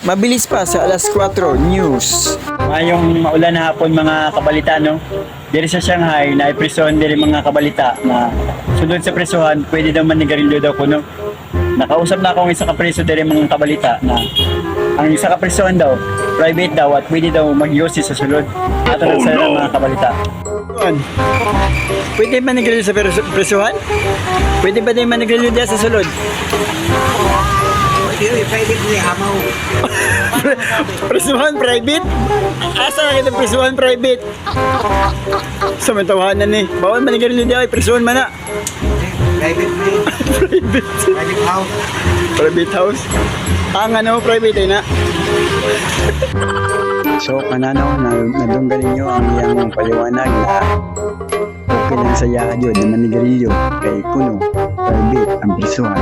Mabilis pa sa alas 4 news. Ngayong maulan na hapon mga kabalita, no? Diri sa Shanghai, naipresohan diri mga kabalita na sunod sa presohan, pwede daw manigarilyo daw kuno. Nakausap na akong isa ka preso diri mga kabalita na ang isa ka presohan daw, private daw at pwede daw magyosi sa sulod. Ato lang sa mga kabalita. Pwede ba nagrilyo sa presuhan? Pwede ba din manigrilyo diya sa sulod? Pwede ko hamaw. Presuhan private? Asa na kita presuhan private? Samantawahan na ni. Bawal manigrilyo diya, presuhan man na. Private na yun. Private. Private house. Private house. Ang ano, private ay na. So, kananaw, nadunggaling nyo ang iyang paliwanag na okay lang sa yaad yun na manigarilyo kay Kuno, private ang presuhan.